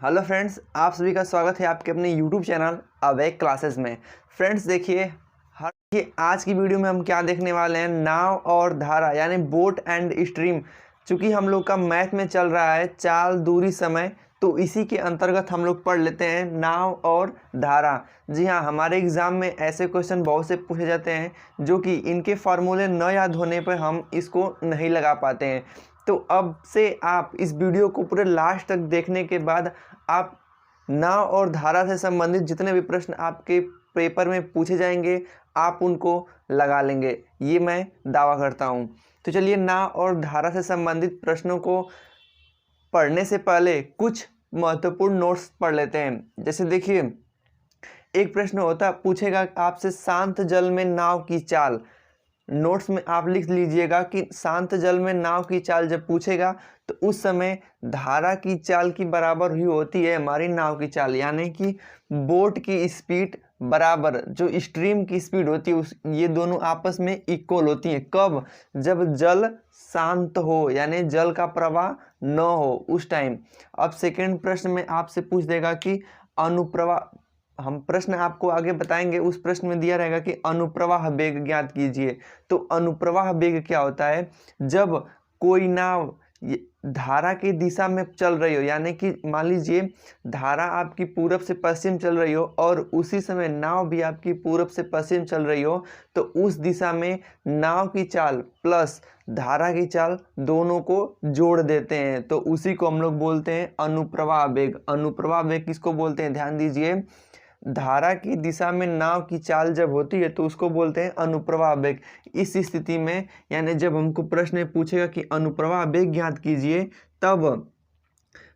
Hello friends, आप सभी का स्वागत है आपके अपने यूट्यूब चैनल अवेक क्लासेस में। फ्रेंड्स देखिए, आज की वीडियो में हम क्या देखने वाले हैं, नाव और धारा यानी बोट एंड स्ट्रीम। चूँकि हम लोग का मैथ में चल रहा है चाल, दूरी, समय, तो इसी के अंतर्गत हम लोग पढ़ लेते हैं नाव और धारा। जी हाँ, हमारे एग्ज़ाम में ऐसे क्वेश्चन बहुत से पूछे जाते हैं जो कि इनके फार्मूले न याद होने पर हम इसको नहीं लगा पाते हैं। तो अब से आप इस वीडियो को पूरे लास्ट तक देखने के बाद आप नाव और धारा से संबंधित जितने भी प्रश्न आपके पेपर में पूछे जाएंगे आप उनको लगा लेंगे, ये मैं दावा करता हूँ। तो चलिए, नाव और धारा से संबंधित प्रश्नों को पढ़ने से पहले कुछ महत्वपूर्ण नोट्स पढ़ लेते हैं। जैसे देखिए, एक प्रश्न होता पूछेगा आपसे, शांत जल में नाव की चाल। नोट्स में आप लिख लीजिएगा कि शांत जल में नाव की चाल जब पूछेगा तो उस समय धारा की चाल की बराबर ही होती है हमारी नाव की चाल, यानी कि बोट की स्पीड बराबर जो स्ट्रीम की स्पीड होती है ये दोनों आपस में इक्वल होती हैं। कब? जब जल शांत हो, यानी जल का प्रवाह न हो उस टाइम। अब सेकेंड प्रश्न में आपसे पूछ देगा कि अनुप्रवाह, हम प्रश्न आपको आगे बताएंगे, उस प्रश्न में दिया रहेगा कि अनुप्रवाह वेग ज्ञात कीजिए। तो अनुप्रवाह वेग क्या होता है? जब कोई नाव धारा की दिशा में चल रही हो, यानी कि मान लीजिए धारा आपकी पूरब से पश्चिम चल रही हो और उसी समय नाव भी आपकी पूरब से पश्चिम चल रही हो, तो उस दिशा में नाव की चाल प्लस धारा की चाल दोनों को जोड़ देते हैं, तो उसी को हम लोग बोलते हैं अनुप्रवाह वेग। अनुप्रवाह वेग किसको बोलते हैं? ध्यान दीजिए, धारा की दिशा में नाव की चाल जब होती है तो उसको बोलते हैं अनुप्रवाह वेग। इस स्थिति में, यानी जब हमको प्रश्न पूछेगा कि अनुप्रवाह वेग ज्ञात कीजिए, तब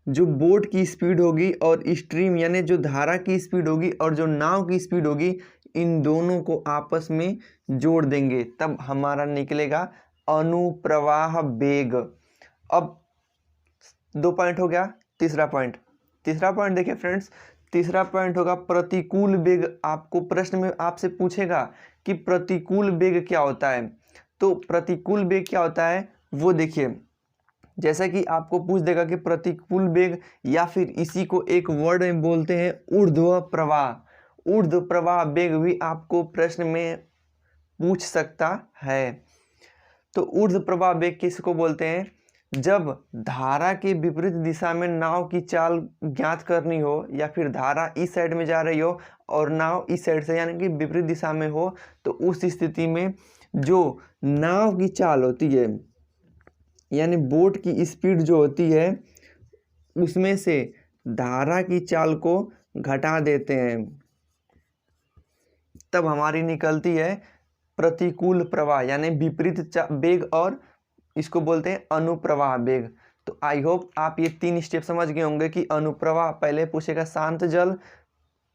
जो बोट की स्पीड होगी और स्ट्रीम यानी जो धारा की स्पीड होगी और जो नाव की स्पीड होगी, इन दोनों को आपस में जोड़ देंगे, तब हमारा निकलेगा अनुप्रवाह वेग। अब 2 पॉइंट हो गया। तीसरा पॉइंट देखिए फ्रेंड्स, तीसरा पॉइंट होगा प्रतिकूल वेग। आपको प्रश्न में आपसे पूछेगा कि प्रतिकूल वेग क्या होता है। तो प्रतिकूल वेग क्या होता है वो देखिए, जैसा कि आपको पूछ देगा कि प्रतिकूल वेग, या फिर इसी को एक वर्ड में बोलते हैं ऊर्ध्व प्रवाह। ऊर्ध्व प्रवाह वेग भी आपको प्रश्न में पूछ सकता है। तो ऊर्ध्व प्रवाह वेग किसको बोलते हैं? जब धारा के विपरीत दिशा में नाव की चाल ज्ञात करनी हो, या फिर धारा इस साइड में जा रही हो और नाव इस साइड से यानी कि विपरीत दिशा में हो, तो उस स्थिति में जो नाव की चाल होती है यानी बोट की स्पीड जो होती है उसमें से धारा की चाल को घटा देते हैं, तब हमारी निकलती है प्रतिकूल प्रवाह यानी विपरीत वेग, और इसको बोलते हैं अनुप्रवाह वेग। तो आई होप आप ये 3 स्टेप समझ गए होंगे कि अनुप्रवाह पहले पूछेगा शांत जल,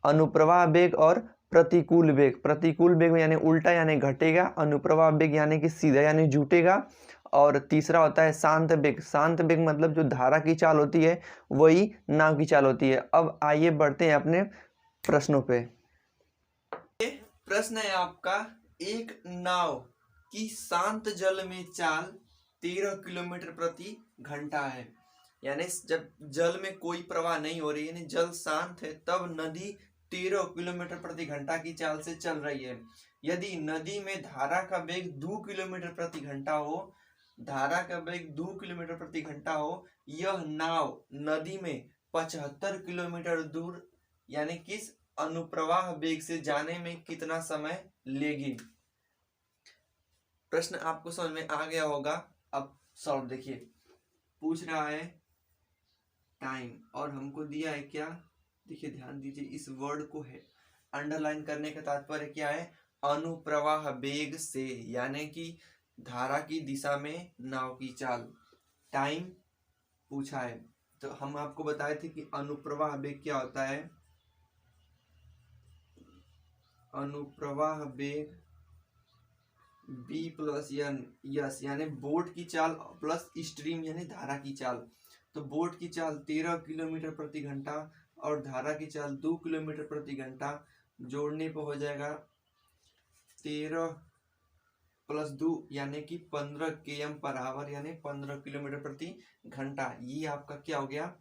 अनुप्रवाह वेग और प्रतिकूल वेग। प्रतिकूल वेग यानी उल्टा यानी घटेगा, अनुप्रवाह वेग यानी कि सीधा यानी जुटेगा, और तीसरा होता है शांत वेग। शांत वेग मतलब जो धारा की चाल होती है वही नाव की चाल होती है। अब आइए बढ़ते हैं अपने प्रश्नों पे। प्रश्न है आपका, एक नाव की शांत जल में चाल 13 किलोमीटर प्रति घंटा है। यानी जब जल में कोई प्रवाह नहीं हो रही, यानी जल शांत है, तब नदी 13 किलोमीटर प्रति घंटा की चाल से चल रही है। यदि नदी में धारा का वेग 2 किलोमीटर प्रति घंटा हो, धारा का वेग 2 किलोमीटर प्रति घंटा हो, यह नाव नदी में 75 किलोमीटर दूर यानी किस अनुप्रवाह वेग से जाने में कितना समय लेगी? प्रश्न आपको समझ में आ गया होगा। अब सॉल्व देखिए, पूछ रहा है टाइम और हमको दिया है क्या? देखिए ध्यान दीजिए, इस वर्ड को है अंडरलाइन करने का तात्पर्य क्या है? अनुप्रवाह वेग से, यानी कि धारा की दिशा में नाव की चाल। टाइम पूछा है तो हम आपको बताए थे कि अनुप्रवाह वेग क्या होता है। अनुप्रवाह वेग बी प्लस एन यस, यानी बोट की चाल प्लस स्ट्रीम यानी धारा की चाल। तो बोट की चाल 13 किलोमीटर प्रति घंटा और धारा की चाल 2 किलोमीटर प्रति घंटा, जोड़ने पर हो जाएगा 13 प्लस 2 यानी कि 15 km पर आवर, यानी 15 किलोमीटर प्रति घंटा। ये आपका क्या हो गया?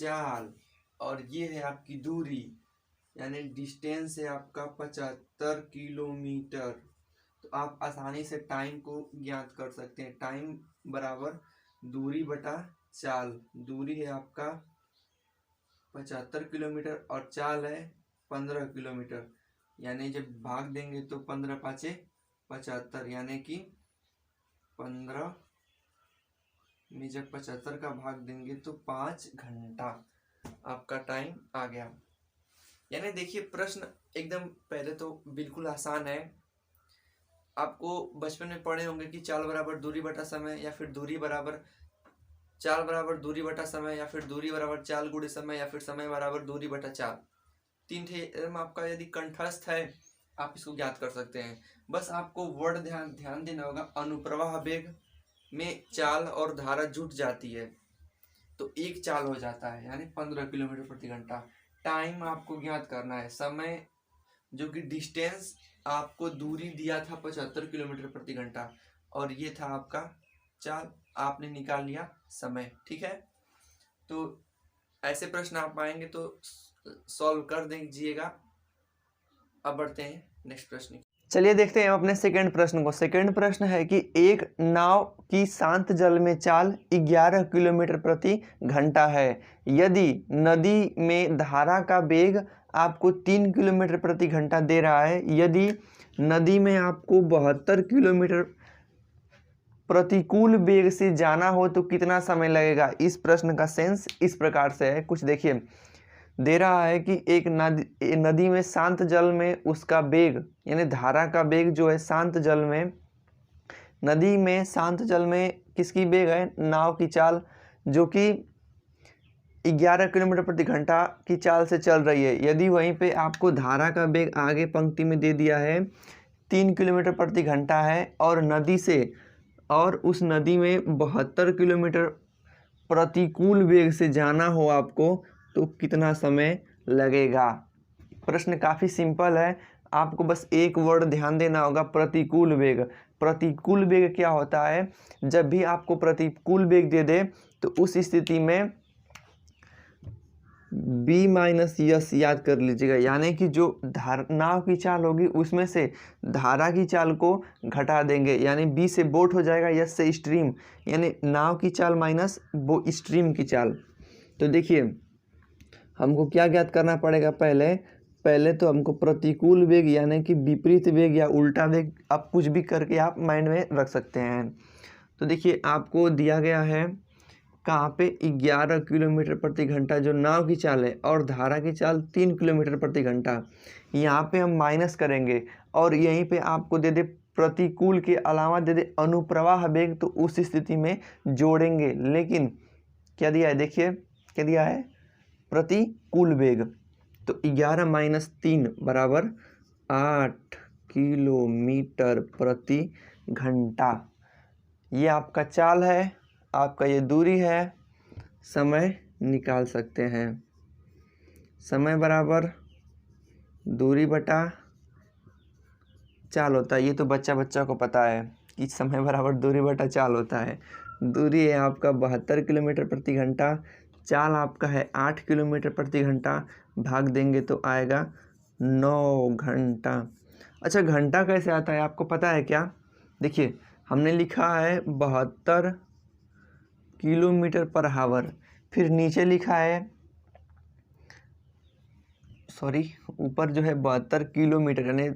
चाल और ये है आपकी दूरी, यानी डिस्टेंस है आपका 75 किलोमीटर। तो आप आसानी से टाइम को ज्ञात कर सकते हैं। टाइम बराबर दूरी बटा चाल। दूरी है आपका 75 किलोमीटर और चाल है 15 किलोमीटर, यानी जब भाग देंगे तो 15 पाँचे 75, यानी कि 15 में जब 75 का भाग देंगे तो 5 घंटा आपका टाइम आ गया। यानी देखिए प्रश्न एकदम पहले तो बिल्कुल आसान है। आपको बचपन में पढ़े होंगे कि चाल बराबर दूरी बटा समय, या फिर दूरी बराबर चाल बराबर दूरी बटा समय, या फिर दूरी बराबर चाल गुणे समय, या फिर समय बराबर दूरी बटा चाल। तीन थे आपका यदि कंठस्थ है आप इसको ज्ञात कर सकते हैं। बस आपको वर्ड ध्यान देना होगा। अनुप्रवाह वेग में चाल और धारा जुट जाती है तो एक चाल हो जाता है, यानी 15 किलोमीटर प्रति घंटा। टाइम आपको ज्ञात करना है। समय जो कि डिस्टेंस आपको दूरी दिया था 75 किलोमीटर प्रति घंटा, और ये था आपका चाल, आपने निकाल लिया समय। ठीक है, तो ऐसे प्रश्न आप पाएंगे तो सॉल्व कर दीजिएगा। अब बढ़ते हैं नेक्स्ट प्रश्न। चलिए देखते हैं अपने सेकंड प्रश्न को। सेकंड प्रश्न है कि एक नाव की शांत जल में चाल 11 किलोमीटर प्रति घंटा है। यदि नदी में धारा का वेग आपको 3 किलोमीटर प्रति घंटा दे रहा है, यदि नदी में आपको 72 किलोमीटर प्रतिकूल वेग से जाना हो तो कितना समय लगेगा। इस प्रश्न का सेंस इस प्रकार से है, कुछ देखिए। दे रहा है कि एक नदी में शांत जल में उसका वेग, यानी धारा का वेग जो है शांत जल में, नदी में शांत जल में किसकी वेग है, नाव की चाल, जो कि 11 किलोमीटर प्रति घंटा की चाल से चल रही है। यदि वहीं पे आपको धारा का वेग आगे पंक्ति में दे दिया है 3 किलोमीटर प्रति घंटा है, और नदी से और उस नदी में 72 किलोमीटर प्रतिकूल वेग से जाना हो आपको तो कितना समय लगेगा। प्रश्न काफ़ी सिंपल है, आपको बस एक वर्ड ध्यान देना होगा, प्रतिकूल वेग। प्रतिकूल वेग क्या होता है, जब भी आपको प्रतिकूल वेग दे दे तो उस स्थिति में बी माइनस यस याद कर लीजिएगा, यानी कि जो नाव की चाल होगी उसमें से धारा की चाल को घटा देंगे, यानी बी से बोट हो जाएगा, यस से स्ट्रीम, यानी नाव की चाल माइनस वो स्ट्रीम की चाल। तो देखिए हमको क्या ज्ञात करना पड़ेगा, पहले तो हमको प्रतिकूल वेग यानी कि विपरीत वेग या उल्टा वेग, आप कुछ भी करके आप माइंड में रख सकते हैं। तो देखिए आपको दिया गया है कहाँ पे 11 किलोमीटर प्रति घंटा जो नाव की चाल है, और धारा की चाल 3 किलोमीटर प्रति घंटा। यहाँ पे हम माइनस करेंगे और यहीं पे आपको दे दे प्रतिकूल के अलावा दे दे अनुप्रवाह वेग, तो उस स्थिति में जोड़ेंगे। लेकिन क्या दिया है, देखिए क्या दिया है, प्रतिकूल वेग। तो 11 माइनस 3 बराबर 8 किलोमीटर प्रति घंटा। ये आपका चाल है, आपका ये दूरी है। समय निकाल सकते हैं। समय बराबर दूरी बटा चाल होता है। ये तो बच्चा को पता है कि समय बराबर दूरी बटा चाल होता है। दूरी है आपका 72 किलोमीटर प्रति घंटा, चाल आपका है 8 किलोमीटर प्रति घंटा, भाग देंगे तो आएगा 9 घंटा। अच्छा घंटा कैसे आता है आपको पता है क्या, देखिए हमने लिखा है 72 किलोमीटर पर हावर, फिर नीचे लिखा है ऊपर जो है 72 किलोमीटर, यानी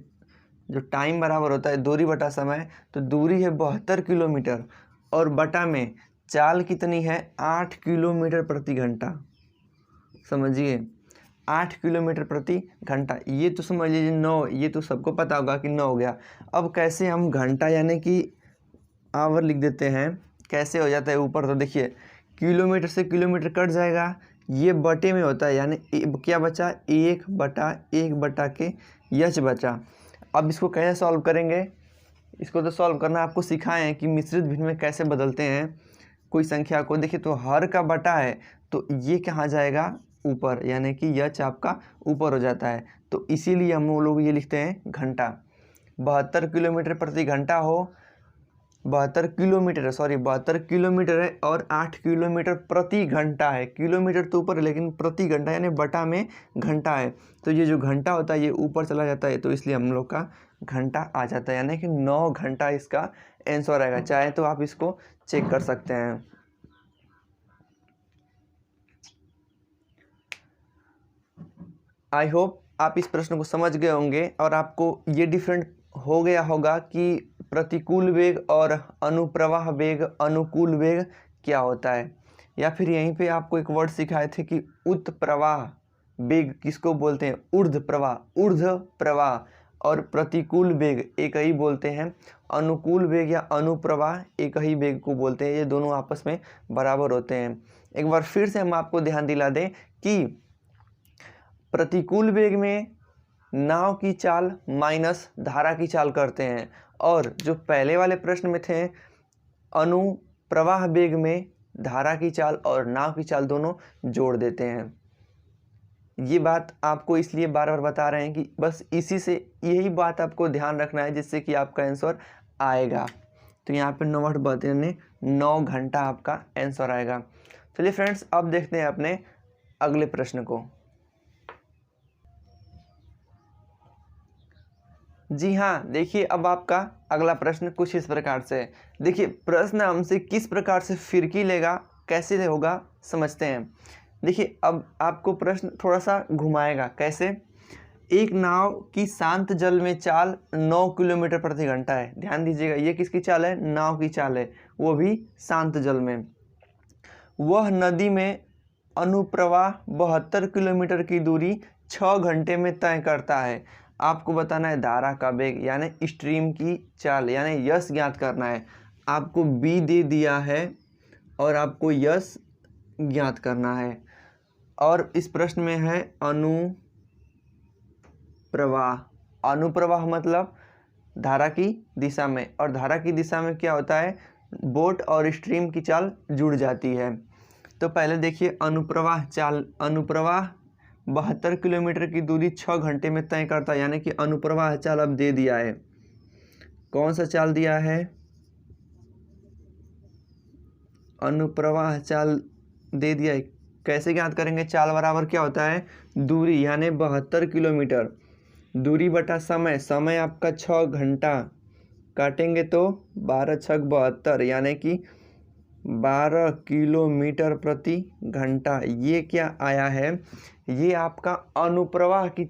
जो टाइम बराबर होता है दूरी बटा समय, तो दूरी है 72 किलोमीटर और बटा में चाल कितनी है 8 किलोमीटर प्रति घंटा। समझिए 8 किलोमीटर प्रति घंटा, ये तो समझ लीजिए 9, ये तो सबको पता होगा कि 9 हो गया। अब कैसे हम घंटा यानी कि आवर लिख देते हैं, कैसे हो जाता है ऊपर, तो देखिए किलोमीटर से किलोमीटर कट जाएगा, ये बटे में होता है, यानी क्या बचा 1/1 बटा के यच बचा। अब इसको कैसे सॉल्व करेंगे, इसको तो सॉल्व करना आपको सिखाएं कि मिश्रित भिन्न में कैसे बदलते हैं कोई संख्या को। देखिए तो हर का बटा है तो ये कहाँ जाएगा ऊपर, यानी कि यच आपका ऊपर हो जाता है, तो इसीलिए हम लोग ये लिखते हैं घंटा। 72 किलोमीटर प्रति घंटा हो 72 किलोमीटर है, सॉरी 72 किलोमीटर है और 8 किलोमीटर प्रति घंटा है। किलोमीटर तो ऊपर है लेकिन प्रति घंटा यानी बटा में घंटा है, तो ये जो घंटा होता है ये ऊपर चला जाता है, तो इसलिए हम लोग का घंटा आ जाता है, यानी कि 9 घंटा इसका आंसर आएगा। चाहे तो आप इसको चेक कर सकते हैं। आई होप आप इस प्रश्न को समझ गए होंगे और आपको ये डिफरेंट हो गया होगा कि प्रतिकूल वेग और अनुप्रवाह वेग, अनुकूल वेग क्या होता है। या फिर यहीं पे आपको एक वर्ड सिखाए थे कि उत्प्रवाह वेग किसको बोलते हैं, ऊर्ध्व प्रवाह, ऊर्ध्व प्रवाह, और प्रतिकूल वेग एक ही बोलते हैं, अनुकूल वेग या अनुप्रवाह एक ही वेग को बोलते हैं। ये दोनों आपस में बराबर होते हैं। एक बार फिर से हम आपको ध्यान दिला दें कि प्रतिकूल वेग में नाव की चाल माइनस धारा की चाल करते हैं, और जो पहले वाले प्रश्न में थे अनुप्रवाह वेग में धारा की चाल और नाव की चाल दोनों जोड़ देते हैं। ये बात आपको इसलिए बार बार बता रहे हैं कि बस इसी से यही बात आपको ध्यान रखना है जिससे कि आपका आंसर आएगा। तो यहाँ पे 9 बते यानी 9 घंटा आपका आंसर आएगा। चलिए फ्रेंड्स, अब देखते हैं अपने अगले प्रश्न को। जी हाँ, देखिए अब आपका अगला प्रश्न कुछ इस प्रकार से है। देखिए प्रश्न हमसे किस प्रकार से फिरकी लेगा, कैसे होगा, समझते हैं। देखिए अब आपको प्रश्न थोड़ा सा घुमाएगा। कैसे? एक नाव की शांत जल में चाल 9 किलोमीटर प्रति घंटा है। ध्यान दीजिएगा, ये किसकी चाल है? नाव की चाल है, वो भी शांत जल में। वह नदी में अनुप्रवाह 72 किलोमीटर की दूरी 6 घंटे में तय करता है। आपको बताना है धारा का वेग यानी स्ट्रीम की चाल यानी यश ज्ञात करना है। आपको बी दे दिया है और आपको यश ज्ञात करना है। और इस प्रश्न में है अनुप्रवाह। अनुप्रवाह मतलब धारा की दिशा में, और धारा की दिशा में क्या होता है? बोट और स्ट्रीम की चाल जुड़ जाती है। तो पहले देखिए अनुप्रवाह चाल, अनुप्रवाह 72 किलोमीटर की दूरी 6 घंटे में तय करता है, यानी कि अनुप्रवाह चाल अब दे दिया है। कौन सा चाल दिया है? अनुप्रवाह चाल दे दिया है। कैसे ज्ञात करेंगे? चाल बराबर क्या होता है? दूरी यानी 72 किलोमीटर, दूरी बटा समय, समय आपका 6 घंटा, काटेंगे तो 12 छक 72 यानी कि 12 किलोमीटर प्रति घंटा। ये क्या आया है? ये आपका अनुप्रवाह की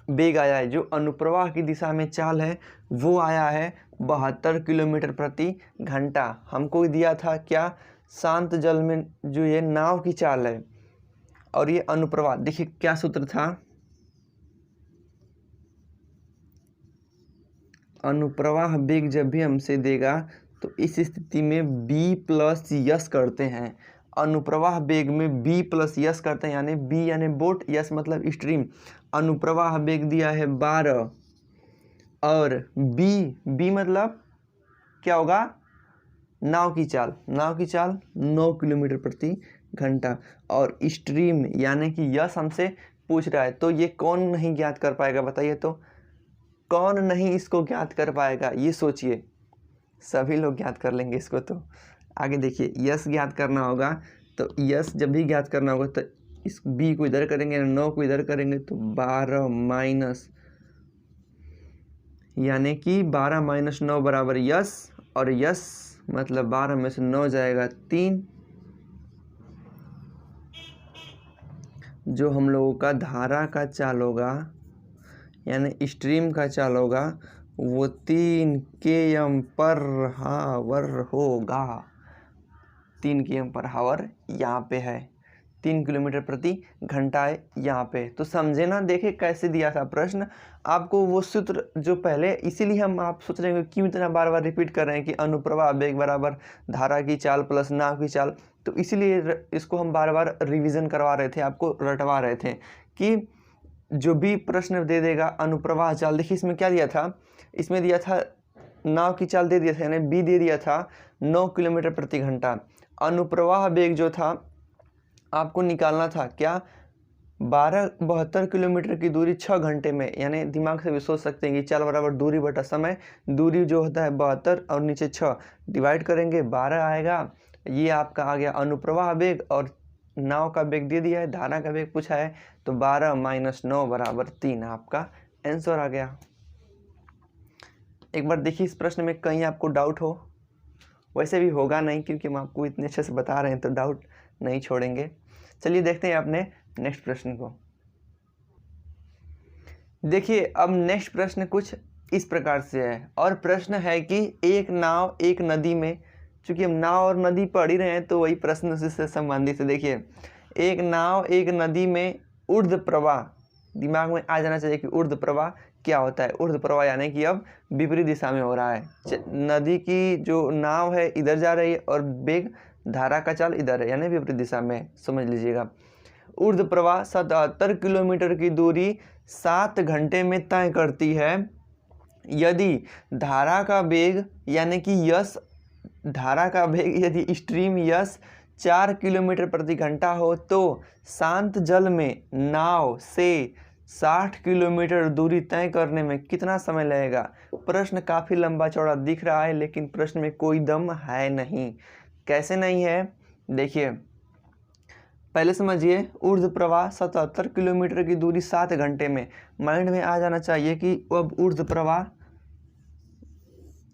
वेग आया है। जो अनुप्रवाह की दिशा में चाल है वो आया है 72 किलोमीटर प्रति घंटा। हमको दिया था क्या? शांत जल में जो ये नाव की चाल है, और ये अनुप्रवाह। देखिए क्या सूत्र था? अनुप्रवाह वेग जब भी हमसे देगा तो इस स्थिति में b प्लस यस करते हैं। अनुप्रवाह वेग में b प्लस यस करते हैं, यानी b यानी बोट, यस मतलब स्ट्रीम। अनुप्रवाह वेग दिया है 12 और b मतलब क्या होगा? नाव की चाल, नाव की चाल 9 किलोमीटर प्रति घंटा, और स्ट्रीम यानी कि यस हमसे पूछ रहा है। तो ये कौन नहीं ज्ञात कर पाएगा? बताइए तो, कौन नहीं इसको ज्ञात कर पाएगा? ये सोचिए, सभी लोग ज्ञात कर लेंगे इसको। तो आगे देखिए, यस ज्ञात करना होगा, तो यस जब भी ज्ञात करना होगा तो इस बी को इधर करेंगे, 9 को इधर करेंगे, तो 12 माइनस, यानी कि 12 माइनस 9 बराबर यस, और यस मतलब 12 में से 9 जाएगा 3। जो हम लोगों का धारा का चाल होगा यानी स्ट्रीम का चाल होगा वो 3 km पर हावर होगा। 3 km पर हावर यहाँ पे है, 3 किलोमीटर प्रति घंटा है यहाँ पे। तो समझे ना? देखे कैसे दिया था प्रश्न आपको वो सूत्र जो पहले, इसीलिए हम आप सोच रहे हैं क्यों इतना बार बार रिपीट कर रहे हैं कि अनुप्रवाह वेग बराबर धारा की चाल प्लस नाव की चाल। तो इसीलिए इसको हम बार बार रिवीजन करवा रहे थे, आपको रटवा रहे थे कि जो भी प्रश्न दे देगा अनुप्रवाह चाल। देखिए इसमें क्या दिया था? इसमें दिया था नाव की चाल दे दिया था, यानी बी दे दिया था 9 किलोमीटर प्रति घंटा। अनुप्रवाह वेग जो था आपको निकालना था क्या? 72 किलोमीटर की दूरी 6 घंटे में, यानी दिमाग से भी सोच सकते हैं कि चाल बराबर दूरी बटा समय, दूरी जो होता है 72 और नीचे 6 डिवाइड करेंगे 12 आएगा। ये आपका आ गया अनुप्रवाह वेग, और नाव का वेग दे दिया है, धारा का वेग पूछा है, तो 12 - 9 बराबर 3 आपका आंसर आ गया। एक बार देखिए इस प्रश्न में कहीं आपको डाउट हो, वैसे भी होगा नहीं क्योंकि हम आपको इतने अच्छे से बता रहे हैं तो डाउट नहीं छोड़ेंगे। चलिए देखते हैं अपने नेक्स्ट प्रश्न को। देखिए अब नेक्स्ट प्रश्न कुछ इस प्रकार से है, और प्रश्न है कि एक नाव एक नदी में, चूंकि हम नाव और नदी पढ़ ही रहे हैं तो वही प्रश्न उसी से संबंधित है। देखिए एक नाव एक नदी में ऊर्ध्व प्रवाह, दिमाग में आ जाना चाहिए कि ऊर्ध्व प्रवाह क्या होता है। ऊर्ध्व प्रवाह यानी कि अब विपरीत दिशा में हो रहा है, नदी की जो नाव है इधर जा रही है और वेग धारा का चाल इधर है, यानी विपरीत दिशा में, समझ लीजिएगा। ऊर्ध्व प्रवाह 77 किलोमीटर की दूरी 7 घंटे में तय करती है। यदि धारा का वेग यानी कि यश, धारा का वेग यदि स्ट्रीम यश 4 किलोमीटर प्रति घंटा हो तो शांत जल में नाव से 60 किलोमीटर दूरी तय करने में कितना समय लगेगा। प्रश्न काफ़ी लंबा चौड़ा दिख रहा है लेकिन प्रश्न में कोई दम है नहीं। कैसे नहीं है, देखिए पहले समझिए, ऊर्ध्व प्रवाह 77 किलोमीटर की दूरी 7 घंटे में, माइंड में आ जाना चाहिए कि अब ऊर्ध्व प्रवाह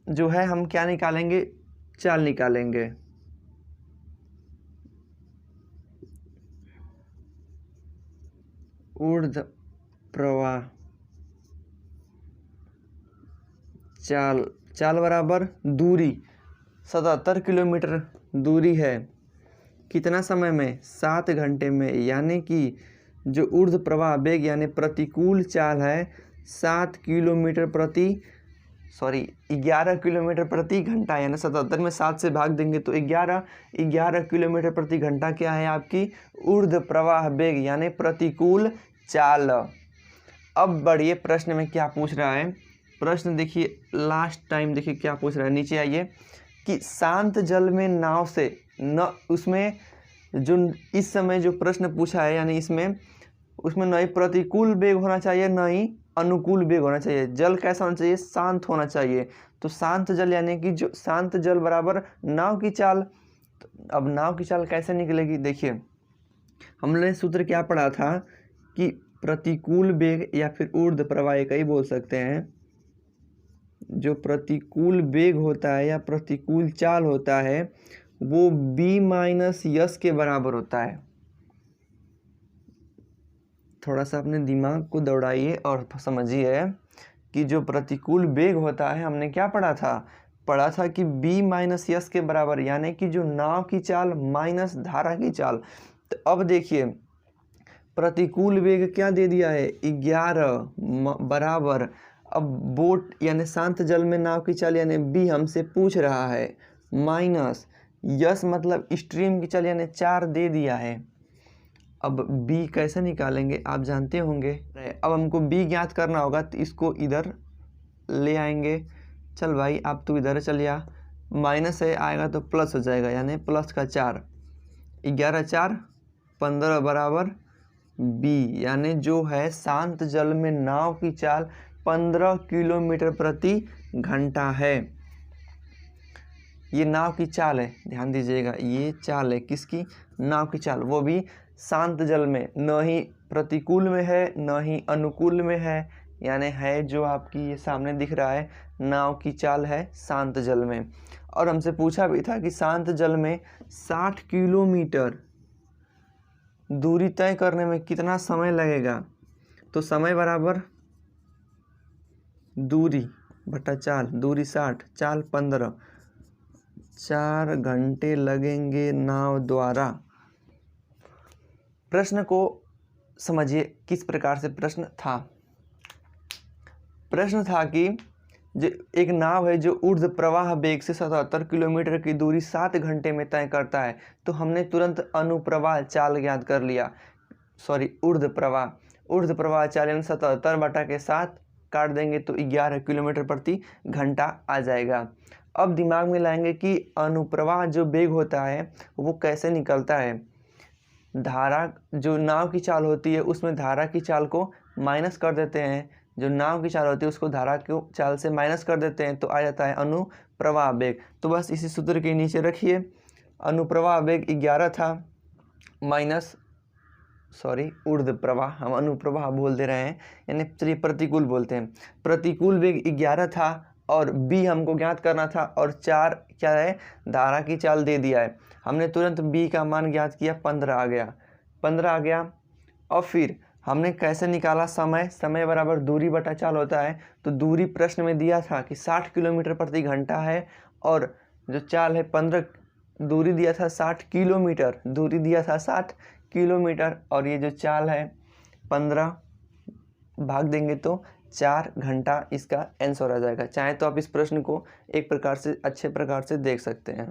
जो है हम क्या निकालेंगे, चाल निकालेंगे। ऊर्ध्व प्रवाह चाल, चाल बराबर दूरी, 77 किलोमीटर दूरी है, कितना समय में, 7 घंटे में, यानी कि जो ऊर्ध्व प्रवाह वेग यानी प्रतिकूल चाल है 11 किलोमीटर प्रति घंटा, यानी 77 में 7 से भाग देंगे तो 11 किलोमीटर प्रति घंटा क्या है आपकी ऊर्ध्व प्रवाह वेग यानी प्रतिकूल चाल। अब बढ़िए प्रश्न में क्या पूछ रहा है, प्रश्न देखिए लास्ट टाइम, देखिए क्या पूछ रहा है, नीचे आइए कि शांत जल में नाव से न, उसमें जो इस समय जो प्रश्न पूछा है यानी इसमें उसमें न ही प्रतिकूल वेग होना चाहिए न ही अनुकूल वेग होना चाहिए, जल कैसा होना चाहिए, शांत होना चाहिए। तो शांत जल यानी कि जो शांत जल बराबर नाव की चाल। अब नाव की चाल कैसे निकलेगी, देखिए हमने सूत्र क्या पढ़ा था कि प्रतिकूल वेग या फिर ऊर्ध्व प्रवाह एक ही बोल सकते हैं, जो प्रतिकूल वेग होता है या प्रतिकूल चाल होता है वो b माइनस यश के बराबर होता है। थोड़ा सा अपने दिमाग को दौड़ाइए और समझिए कि जो प्रतिकूल वेग होता है हमने क्या पढ़ा था कि b माइनस यश के बराबर, यानी कि जो नाव की चाल माइनस धारा की चाल। तो अब देखिए प्रतिकूल वेग क्या दे दिया है 11 बराबर, अब बोट यानी शांत जल में नाव की चाल यानी b हमसे पूछ रहा है, माइनस यश मतलब स्ट्रीम की चाल यानी 4 दे दिया है। अब b कैसे निकालेंगे आप जानते होंगे, अब हमको b ज्ञात करना होगा तो इसको इधर ले आएंगे। चल भाई आप तो इधर चल आ, माइनस है आएगा तो प्लस हो जाएगा, यानी प्लस का 4, 11 4 15 बराबर b, यानी जो है शांत जल में नाव की चाल 15 किलोमीटर प्रति घंटा है। ये नाव की चाल है, ध्यान दीजिएगा, ये चाल है किसकी, नाव की चाल, वो भी शांत जल में, न ही प्रतिकूल में है न ही अनुकूल में है, यानी है जो आपकी ये सामने दिख रहा है नाव की चाल है शांत जल में। और हमसे पूछा भी था कि शांत जल में 60 किलोमीटर दूरी तय करने में कितना समय लगेगा। तो समय बराबर दूरी बटा चाल, दूरी 60, चाल 15, 4 घंटे लगेंगे नाव द्वारा। प्रश्न को समझिए किस प्रकार से प्रश्न था। प्रश्न था कि जो एक नाव है जो ऊर्ध्व प्रवाह वेग से 77 किलोमीटर की दूरी 7 घंटे में तय करता है, तो हमने तुरंत अनुप्रवाह चाल ज्ञात कर लिया, ऊर्ध्व प्रवाह चाल यानी 77 बटा के 7 काट देंगे तो 11 किलोमीटर प्रति घंटा आ जाएगा। अब दिमाग में लाएंगे कि अनुप्रवाह जो वेग होता है वो कैसे निकलता है। धारा जो नाव की चाल होती है उसमें धारा की चाल को माइनस कर देते हैं, जो नाव की चाल होती है उसको धारा की चाल से माइनस कर देते हैं तो आ जाता है अनुप्रवाह वेग। तो बस इसी सूत्र के नीचे रखिए, अनुप्रवाह वेग 11 था माइनस ऊर्ध्व प्रवाह, हम अनुप्रवाह बोल दे रहे हैं, यानी चलिए प्रतिकूल बोलते हैं। प्रतिकूल वेग 11 था और b हमको ज्ञात करना था और 4 क्या है, धारा की चाल दे दिया है। हमने तुरंत b का मान ज्ञात किया, 15 आ गया। और फिर हमने कैसे निकाला, समय बराबर दूरी बटा चाल होता है। तो दूरी प्रश्न में दिया था कि 60 किलोमीटर प्रति घंटा है और जो चाल है 15, दूरी दिया था 60 किलोमीटर, दूरी दिया था 60 किलोमीटर और ये जो चाल है 15 भाग देंगे तो 4 घंटा इसका आंसर आ जाएगा। चाहे तो आप इस प्रश्न को एक प्रकार से अच्छे प्रकार से देख सकते हैं।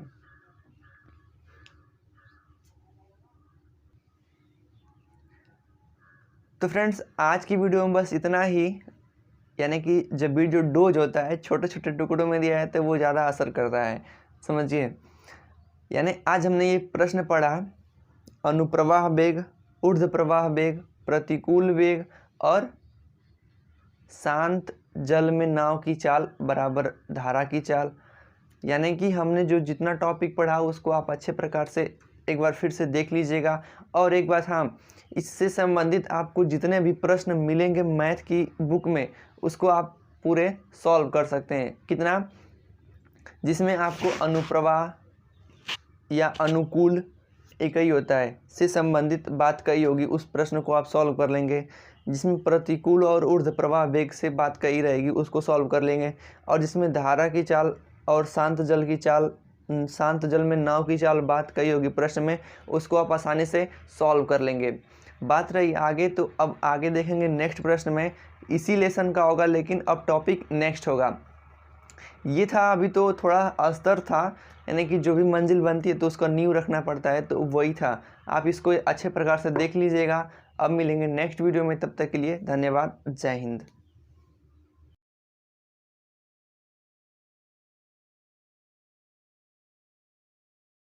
तो फ्रेंड्स आज की वीडियो में बस इतना ही, यानी कि जब वीडियो डोज होता है छोटे छोटे टुकड़ों में दिया है तो वो ज़्यादा असर करता है, समझिए। यानी आज हमने ये प्रश्न पढ़ा, अनुप्रवाह वेग, ऊर्ध्व प्रवाह वेग, प्रतिकूल वेग और शांत जल में नाव की चाल बराबर धारा की चाल। यानी कि हमने जो जितना टॉपिक पढ़ा उसको आप अच्छे प्रकार से एक बार फिर से देख लीजिएगा। और एक बात, हाँ, इससे संबंधित आपको जितने भी प्रश्न मिलेंगे मैथ की बुक में उसको आप पूरे सॉल्व कर सकते हैं। कितना, जिसमें आपको अनुप्रवाह या अनुकूल एक ही होता है से संबंधित बात कही होगी, उस प्रश्न को आप सॉल्व कर लेंगे। जिसमें प्रतिकूल और ऊर्ध्व प्रवाह वेग से बात कही रहेगी उसको सॉल्व कर लेंगे। और जिसमें धारा की चाल और शांत जल की चाल, शांत जल में नाव की चाल बात कही होगी प्रश्न में, उसको आप आसानी से सॉल्व कर लेंगे। बात रही आगे, तो अब आगे देखेंगे नेक्स्ट प्रश्न में, इसी लेसन का होगा लेकिन अब टॉपिक नेक्स्ट होगा। ये था अभी तो थोड़ा अस्तर था, यानी कि जो भी मंजिल बनती है तो उसका नींव रखना पड़ता है, तो वही था। आप इसको अच्छे प्रकार से देख लीजिएगा। अब मिलेंगे नेक्स्ट वीडियो में, तब तक के लिए धन्यवाद, जय हिंद।